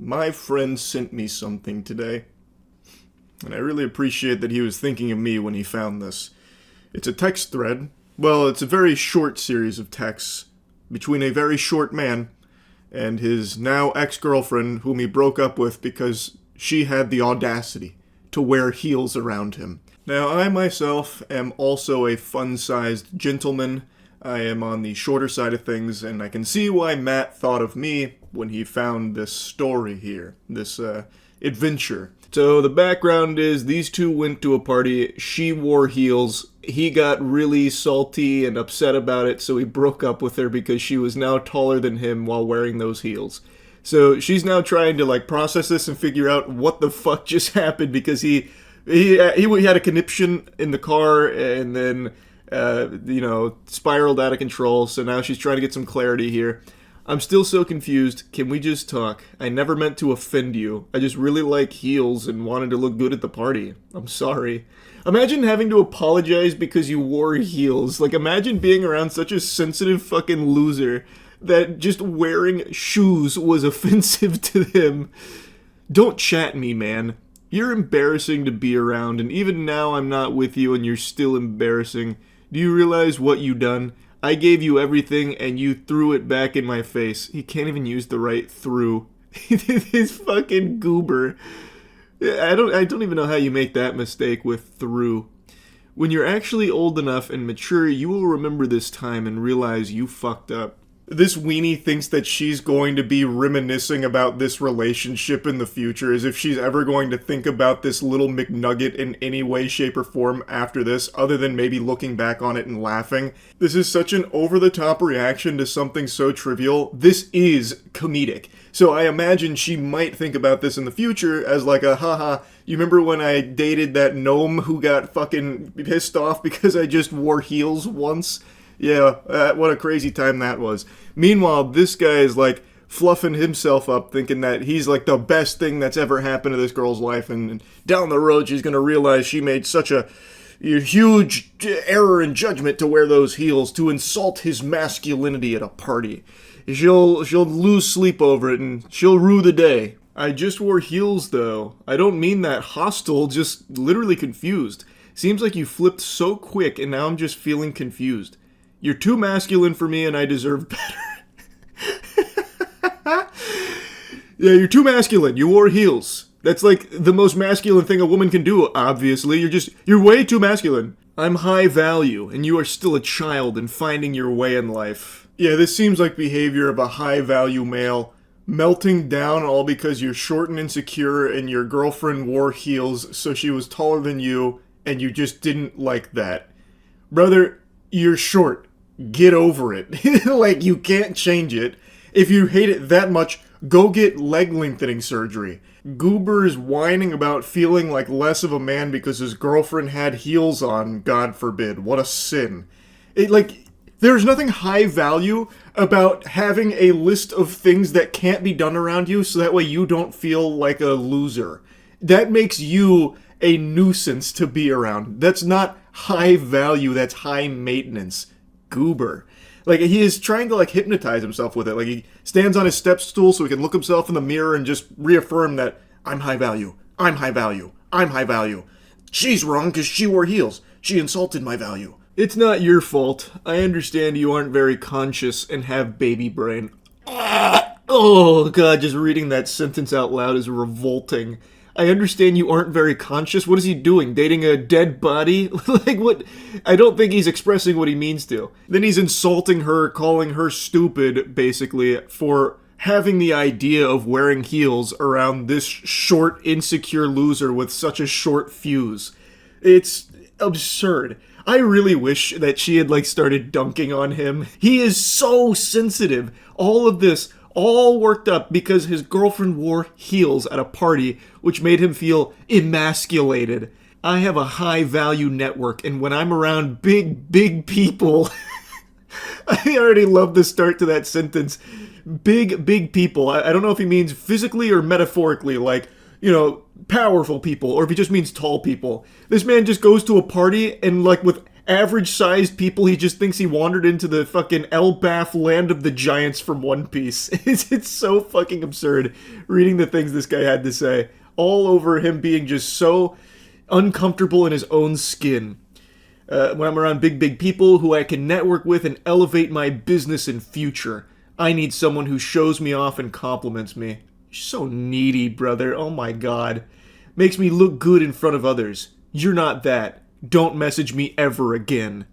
My friend sent me something today, and I really appreciate that he was thinking of me when he found this. It's a text thread. Well, it's a very short series of texts between a very short man and his now ex-girlfriend, whom he broke up with because she had the audacity to wear heels around him. Now, I myself am also a fun-sized gentleman. I am on the shorter side of things, and I can see why Matt thought of me when he found this story here, this adventure. So the background is these two went to a party, she wore heels, he got really salty and upset about it, so he broke up with her because she was now taller than him while wearing those heels. So she's now trying to process this and figure out what the fuck just happened because he had a conniption in the car and then spiraled out of control. So now she's trying to get some clarity here. I'm still so confused. Can we just talk? I never meant to offend you. I just really like heels and wanted to look good at the party. I'm sorry. Imagine having to apologize because you wore heels. Imagine being around such a sensitive fucking loser that just wearing shoes was offensive to him. Don't chat me, man. You're embarrassing to be around, and even now I'm not with you and you're still embarrassing. Do you realize what you done? I gave you everything and you threw it back in my face. He can't even use the right threw. His fucking goober. I don't even know how you make that mistake with threw. When you're actually old enough and mature, you will remember this time and realize you fucked up. This weenie thinks that she's going to be reminiscing about this relationship in the future, as if she's ever going to think about this little McNugget in any way, shape, or form after this, other than maybe looking back on it and laughing. This is such an over-the-top reaction to something so trivial. This is comedic. So I imagine she might think about this in the future as a haha, you remember when I dated that gnome who got fucking pissed off because I just wore heels once? Yeah, what a crazy time that was. Meanwhile, this guy is fluffing himself up, thinking that he's the best thing that's ever happened to this girl's life, and down the road she's gonna realize she made such a huge error in judgment to wear those heels, to insult his masculinity at a party. She'll lose sleep over it, and she'll rue the day. I just wore heels, though. I don't mean that hostile, just literally confused. Seems like you flipped so quick, and now I'm just feeling confused. You're too masculine for me and I deserve better. Yeah, you're too masculine. You wore heels. That's the most masculine thing a woman can do, obviously. You're way too masculine. I'm high value and you are still a child and finding your way in life. Yeah, this seems like behavior of a high value male. Melting down all because you're short and insecure and your girlfriend wore heels so she was taller than you and you just didn't like that. Brother, you're short. Get over it. You can't change it. If you hate it that much, go get leg lengthening surgery. Goober is whining about feeling like less of a man because his girlfriend had heels on, God forbid. What a sin. There's nothing high value about having a list of things that can't be done around you so that way you don't feel like a loser. That makes you a nuisance to be around. That's not high value, that's high maintenance. Goober. He is trying to hypnotize himself with it. He stands on his step stool so he can look himself in the mirror and just reaffirm that I'm high value. I'm high value. I'm high value. She's wrong because she wore heels. She insulted my value. It's not your fault. I understand you aren't very conscious and have baby brain. Oh god, just reading that sentence out loud is revolting. I understand you aren't very conscious. What is he doing? Dating a dead body? What? I don't think he's expressing what he means to. Then he's insulting her, calling her stupid, basically, for having the idea of wearing heels around this short, insecure loser with such a short fuse. It's absurd. I really wish that she had started dunking on him. He is so sensitive. All of this all worked up because his girlfriend wore heels at a party, which made him feel emasculated. I have a high value network, and when I'm around big people, I already love the start to that sentence. Big people. I don't know if he means physically or metaphorically, powerful people, or if he just means tall people. This man just goes to a party and with average-sized people. He just thinks he wandered into the fucking Elbaf land of the giants from One Piece. It's so fucking absurd reading the things this guy had to say. All over him being just so uncomfortable in his own skin. When I'm around big people who I can network with and elevate my business and future, I need someone who shows me off and compliments me. You're so needy, brother. Oh my god. Makes me look good in front of others. You're not that. Don't message me ever again.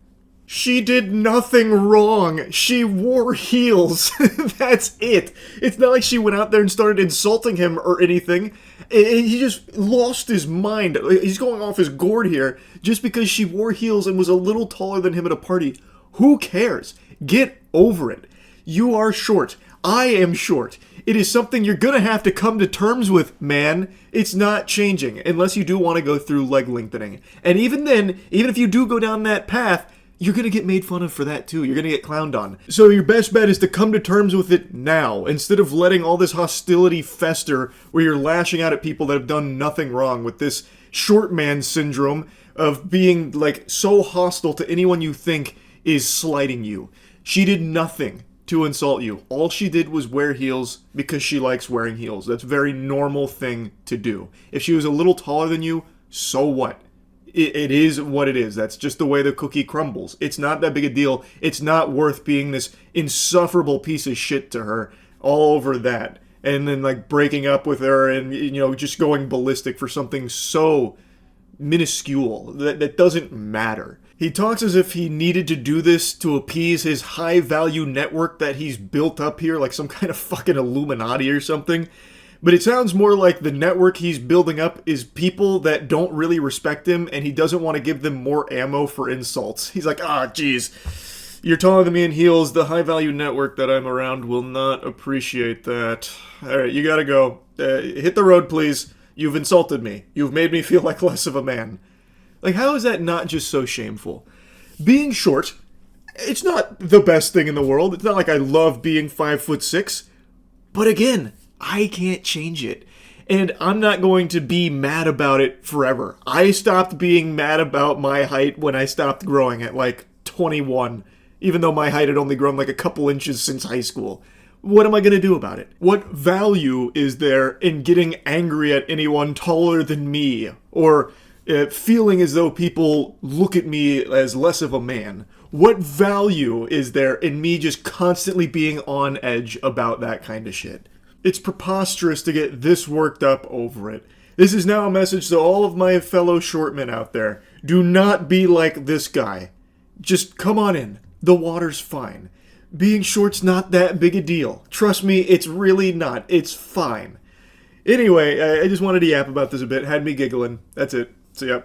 She did nothing wrong. She wore heels. That's it. It's not like she went out there and started insulting him or anything. He just lost his mind. He's going off his gourd here just because she wore heels and was a little taller than him at a party. Who cares? Get over it. You are short. I am short. It is something you're gonna have to come to terms with, man. It's not changing unless you do want to go through leg lengthening. And even then, even if you do go down that path, you're going to get made fun of for that too. You're going to get clowned on. So your best bet is to come to terms with it now, instead of letting all this hostility fester where you're lashing out at people that have done nothing wrong with this short man syndrome of being like so hostile to anyone you think is slighting you. She did nothing to insult you. All she did was wear heels because she likes wearing heels. That's a very normal thing to do. If she was a little taller than you, so what? It is what it is. That's just the way the cookie crumbles. It's not that big a deal. It's not worth being this insufferable piece of shit to her all over that. And then, like, breaking up with her and, you know, just going ballistic for something so minuscule that doesn't matter. He talks as if he needed to do this to appease his high-value network that he's built up here, like some kind of fucking Illuminati or something. But it sounds more like the network he's building up is people that don't really respect him, and he doesn't want to give them more ammo for insults. He's like, geez, you're taller than me in heels. The high-value network that I'm around will not appreciate that. Alright, you gotta go. Hit the road, please. You've insulted me. You've made me feel like less of a man. Like, how is that not just so shameful? Being short, it's not the best thing in the world. It's not like I love being 5'6", but again, I can't change it. And I'm not going to be mad about it forever. I stopped being mad about my height when I stopped growing at like 21, even though my height had only grown like a couple inches since high school. What am I going to do about it? What value is there in getting angry at anyone taller than me? Or feeling as though people look at me as less of a man? What value is there in me just constantly being on edge about that kind of shit? It's preposterous to get this worked up over it. This is now a message to all of my fellow shortmen out there. Do not be like this guy. Just come on in. The water's fine. Being short's not that big a deal. Trust me, it's really not. It's fine. Anyway, I just wanted to yap about this a bit. Had me giggling. That's it. See ya.